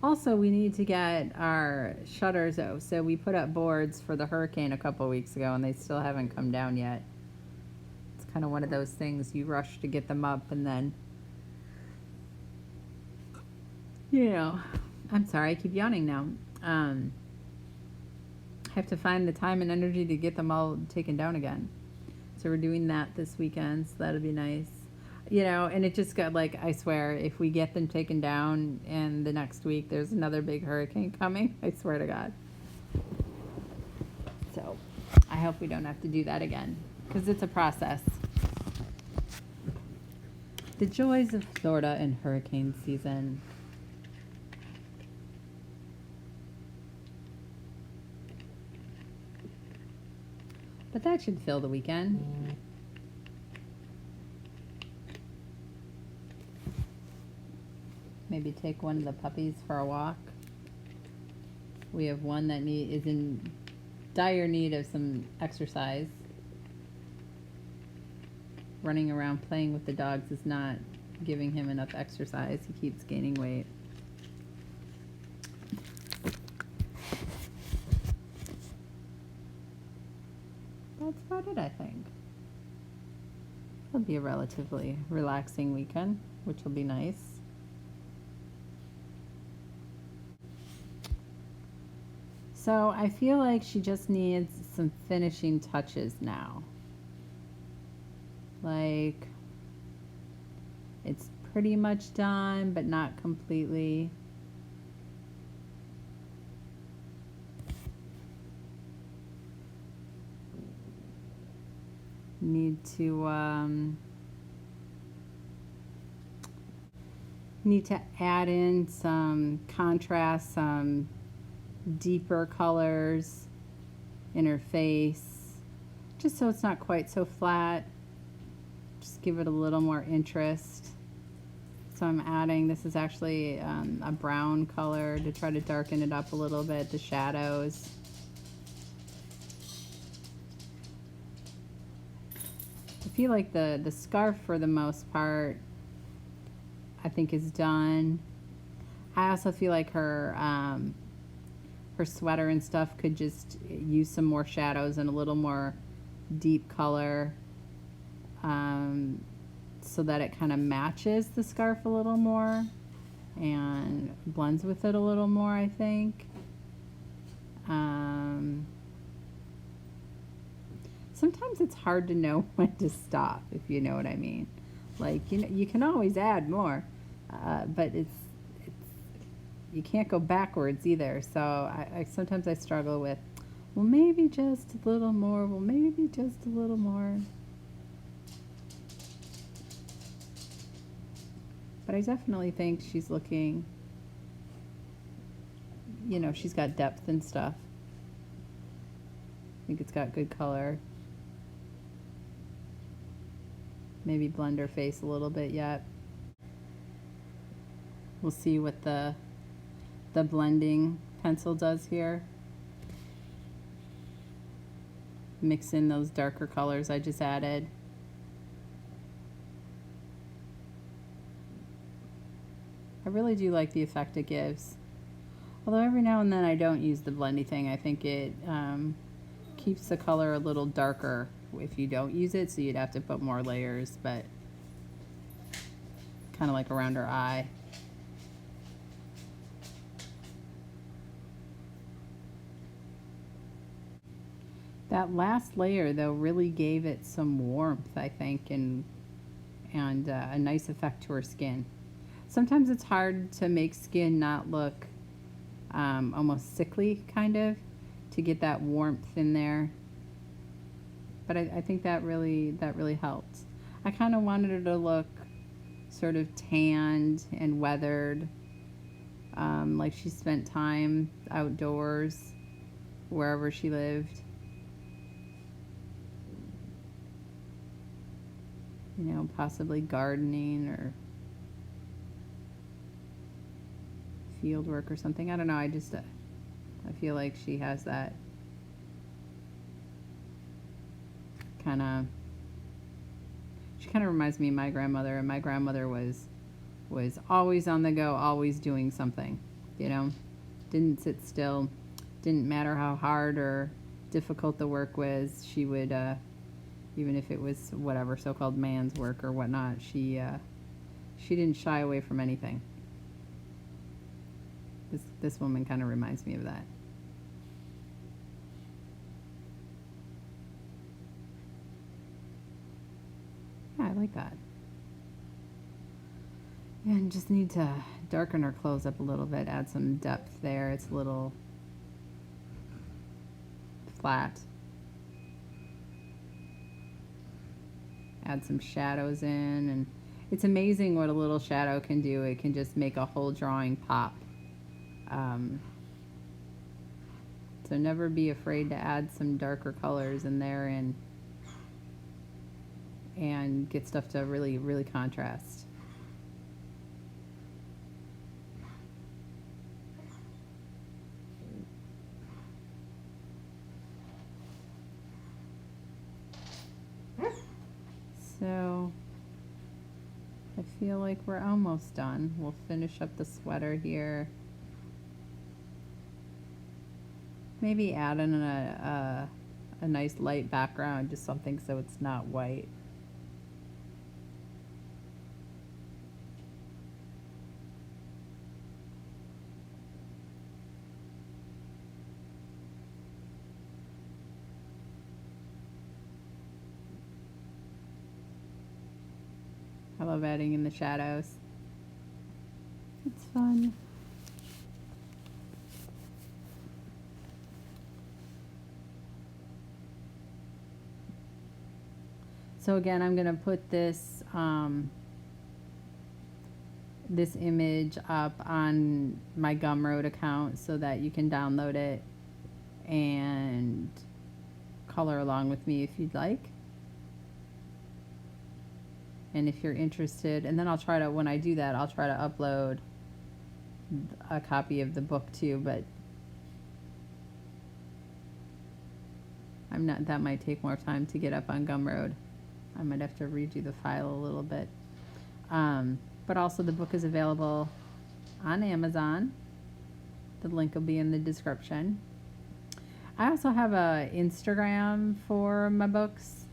Also, we need to get our shutters out. So we put up boards for the hurricane a couple weeks ago, and they still haven't come down yet. It's kind of one of those things, you rush to get them up, and then, you know, I'm sorry, I keep yawning now. I have to find the time and energy to get them all taken down again. So we're doing that this weekend, so that'll be nice. You know, and it just got like, I swear, if we get them taken down and the next week there's another big hurricane coming, I swear to God. So I hope we don't have to do that again, because it's a process. The joys of Florida in hurricane season. But that should fill the weekend. Maybe take one of the puppies for a walk. We have one that is in dire need of some exercise. Running around playing with the dogs is not giving him enough exercise. He keeps gaining weight. That's about it, I think. It'll be a relatively relaxing weekend, which will be nice. So I feel like she just needs some finishing touches now. Like, it's pretty much done, but not completely. Need to add in some contrast, some deeper colors in her face, just so it's not quite so flat. Just give it a little more interest. So I'm adding, this is actually a brown color to try to darken it up a little bit, the shadows. I feel like the scarf, for the most part, I think is done. I also feel like her sweater and stuff could just use some more shadows and a little more deep color, so that it kind of matches the scarf a little more and blends with it a little more, I think. Sometimes it's hard to know when to stop, if you know what I mean. Like, you know, you can always add more, but it's you can't go backwards either. So I sometimes I struggle with, well, maybe just a little more. Well, maybe just a little more. But I definitely think she's looking, you know, she's got depth and stuff. I think it's got good color. Maybe blend her face a little bit yet. We'll see what the blending pencil does here. Mix in those darker colors I just added. I really do like the effect it gives. Although every now and then I don't use the blendy thing. I think it keeps the color a little darker if you don't use it, so you'd have to put more layers, but kind of like around her eye. That last layer though really gave it some warmth, I think, and a nice effect to her skin. Sometimes it's hard to make skin not look almost sickly, kind of, to get that warmth in there. But I think that really helped. I kind of wanted her to look sort of tanned and weathered, like she spent time outdoors wherever she lived. You know, possibly gardening or field work or something. I don't know. I feel like she has that she kind of reminds me of my grandmother, and my grandmother was always on the go, always doing something, you know, didn't sit still, didn't matter how hard or difficult the work was, she would, even if it was whatever so-called man's work or whatnot, she didn't shy away from anything. This woman kind of reminds me of that. Yeah, I like that. And just need to darken her clothes up a little bit, add some depth there. It's a little flat. Add some shadows in, and it's amazing what a little shadow can do. It can just make a whole drawing pop. So never be afraid to add some darker colors in there and get stuff to really contrast. So I feel like we're almost done. We'll finish up the sweater here. Maybe add in a nice light background, just something so it's not white. I love adding in the shadows. It's fun. So again, I'm going to put this this image up on my Gumroad account so that you can download it and color along with me if you'd like. And if you're interested, and then I'll try to, when I do that, I'll try to upload a copy of the book too, but that might take more time to get up on Gumroad. I might have to redo the file a little bit. But also the book is available on Amazon. The link will be in the description. I also have a Instagram for my books,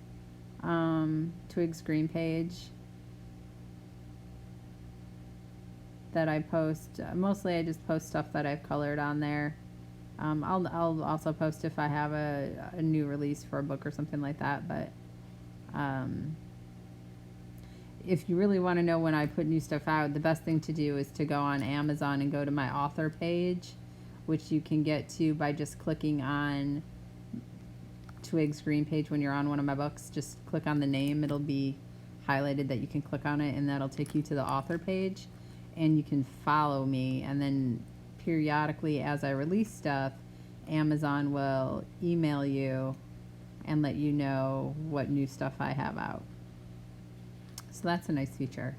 Twigs Greenpage, that I post. Mostly I just post stuff that I've colored on there. I'll also post if I have a new release for a book or something like that, but if you really want to know when I put new stuff out, the best thing to do is to go on Amazon and go to my author page, which you can get to by just clicking on Twigs Greenpage when you're on one of my books. Just click on the name. It'll be highlighted that you can click on it and that'll take you to the author page and you can follow me, and then periodically as I release stuff, Amazon will email you and let you know what new stuff I have out. So that's a nice feature.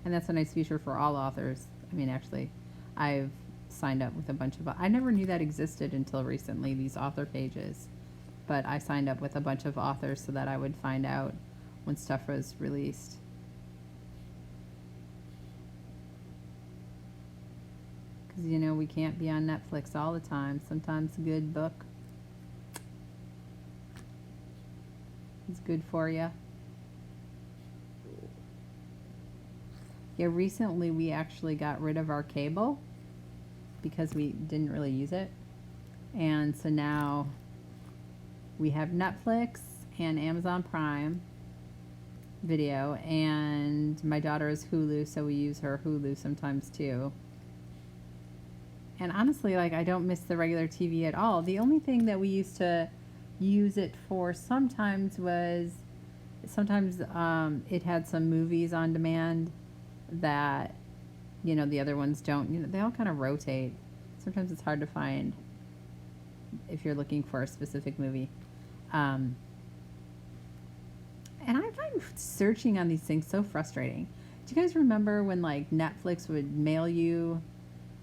And that's a nice feature for all authors. I mean, actually, I've signed up with a bunch of, I never knew that existed until recently, these author pages. But I signed up with a bunch of authors so that I would find out when stuff was released. Because, you know, we can't be on Netflix all the time. Sometimes a good book is good for you. Yeah, recently we actually got rid of our cable because we didn't really use it. And so now we have Netflix and Amazon Prime Video, and my daughter is Hulu, so we use her Hulu sometimes too. And honestly, like, I don't miss the regular TV at all. The only thing that we used to use it for sometimes was, it had some movies on demand that, you know, the other ones don't. You know, they all kind of rotate. Sometimes it's hard to find if you're looking for a specific movie. And I find searching on these things so frustrating. Do you guys remember when, like, Netflix would mail you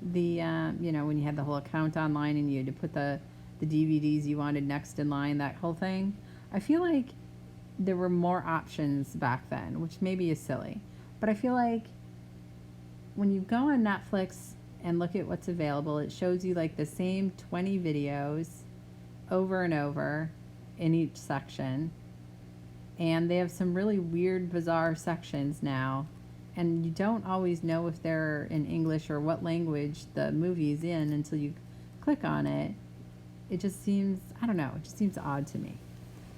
the, you know, when you had the whole account online and you had to put the DVDs you wanted next in line, that whole thing? I feel like there were more options back then, which maybe is silly. But I feel like when you go on Netflix and look at what's available, it shows you like the same 20 videos over and over in each section. And they have some really weird, bizarre sections now. And you don't always know if they're in English or what language the movie is in until you click on it. It just seems, I don't know, it just seems odd to me.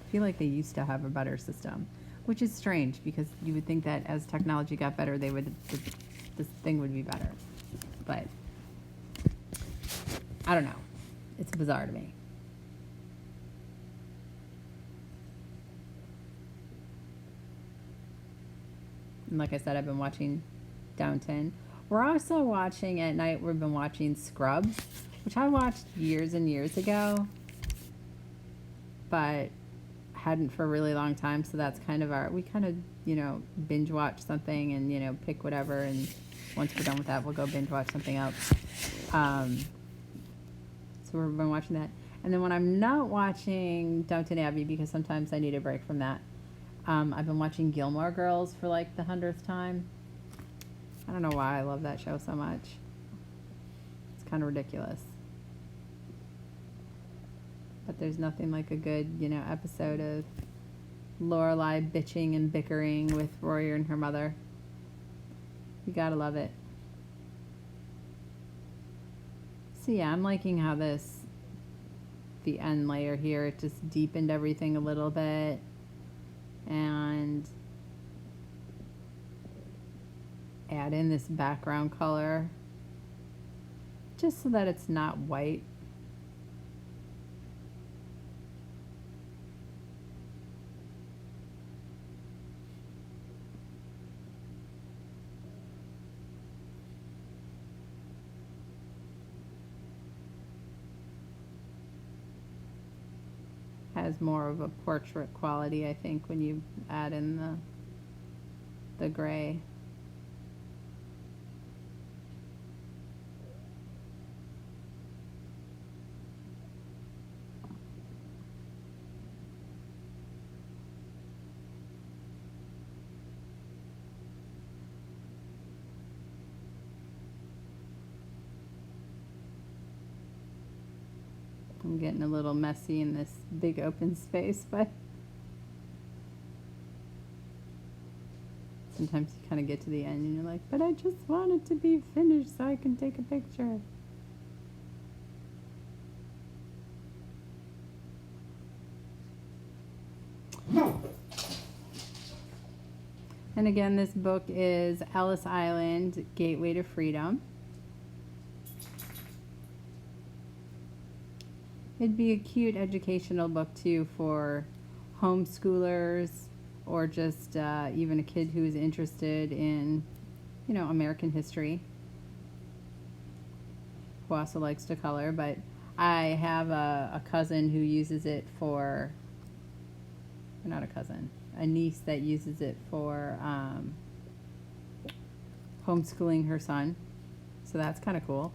I feel like they used to have a better system, which is strange because you would think that as technology got better, this thing would be better. But I don't know. It's bizarre to me. And like I said, I've been watching Downton. We're also watching at night, we've been watching Scrubs, which I watched years and years ago, but hadn't for a really long time. So that's kind of we kind of, you know, binge watch something and, you know, pick whatever. And once we're done with that, we'll go binge watch something else. So we've been watching that. And then when I'm not watching Downton Abbey, because sometimes I need a break from that, I've been watching Gilmore Girls for like the 100th time. I don't know why I love that show so much. It's kind of ridiculous. But there's nothing like a good, you know, episode of Lorelai bitching and bickering with Rory and her mother. You gotta love it. So yeah, I'm liking how the end layer here, it just deepened everything a little bit. And add in this background color just so that it's not white. Has more of a portrait quality, I think, when you add in the gray. I'm getting a little messy in this big open space, but sometimes you kind of get to the end and you're like, but I just want it to be finished so I can take a picture. And again, this book is Ellis Island, Gateway to Freedom. It'd be a cute educational book too for homeschoolers or just even a kid who is interested in, you know, American history, who also likes to color. But I have a cousin who uses it for, not a cousin, a niece that uses it for homeschooling her son. So that's kind of cool.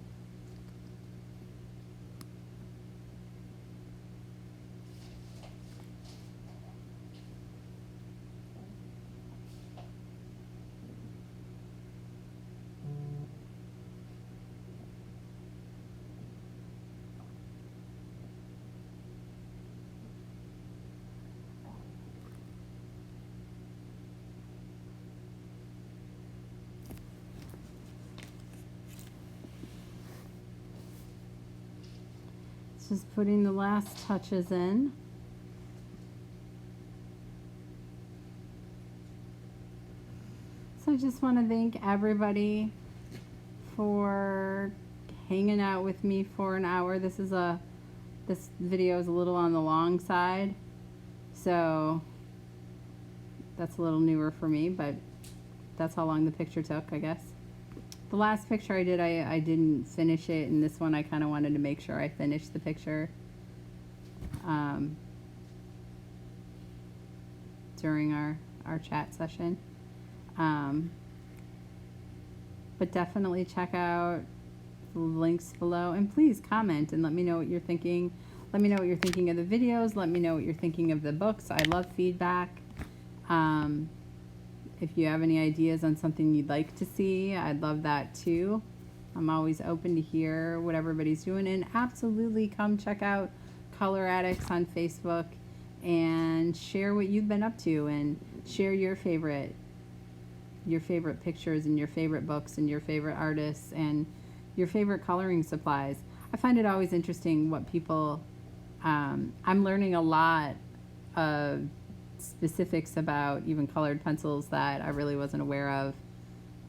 Just putting the last touches in. So I just want to thank everybody for hanging out with me for an hour. This video is a little on the long side, so that's a little newer for me, but that's how long the picture took, I guess. The last picture I did, I didn't finish it, and this one I kind of wanted to make sure I finished the picture during our chat session. But definitely check out the links below, and please comment and let me know what you're thinking. Let me know what you're thinking of the videos. Let me know what you're thinking of the books. I love feedback. If you have any ideas on something you'd like to see, I'd love that too. I'm always open to hear what everybody's doing, and absolutely come check out Color Addicts on Facebook and share what you've been up to, and share your favorite pictures and your favorite books and your favorite artists and your favorite coloring supplies. I find it always interesting what people, I'm learning a lot of specifics about even colored pencils that I really wasn't aware of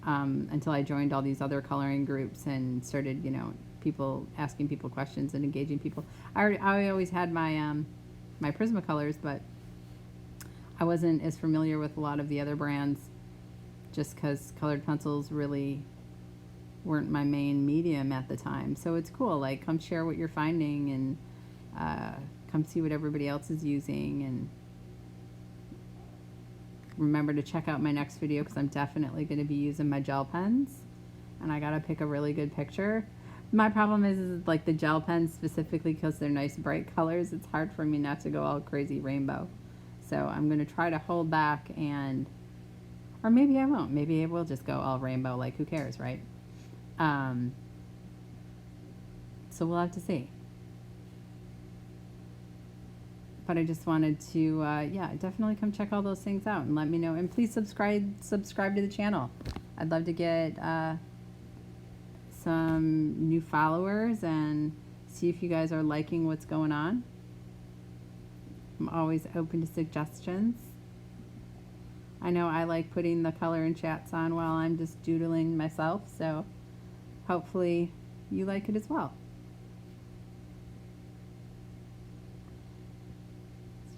until I joined all these other coloring groups and started, you know, people asking people questions and engaging people. I always had my my Prismacolors, but I wasn't as familiar with a lot of the other brands just because colored pencils really weren't my main medium at the time. So it's cool, like, come share what you're finding, and come see what everybody else is using, and remember to check out my next video because I'm definitely going to be using my gel pens, and I gotta pick a really good picture. My problem is like the gel pens specifically, because they're nice bright colors, it's hard for me not to go all crazy rainbow. So I'm going to try to hold back, and or maybe I won't. Maybe I will just go all rainbow, like who cares, right? So we'll have to see. But I just wanted to, yeah, definitely come check all those things out and let me know. And please subscribe to the channel. I'd love to get some new followers and see if you guys are liking what's going on. I'm always open to suggestions. I know I like putting the color and chats on while I'm just doodling myself, so hopefully you like it as well.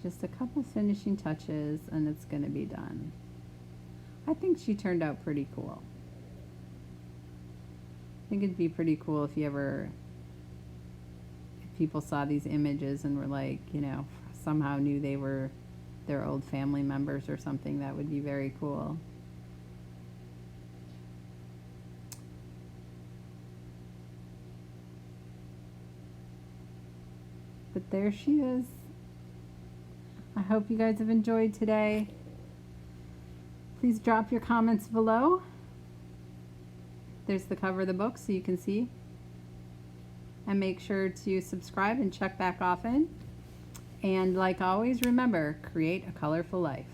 Just a couple finishing touches and it's going to be done. I think she turned out pretty cool. I think it'd be pretty cool if people saw these images and were like, you know, somehow knew they were their old family members or something. That would be very cool. But there she is. I hope you guys have enjoyed today. Please drop your comments below. There's the cover of the book so you can see. And make sure to subscribe and check back often. And like always, remember, create a colorful life.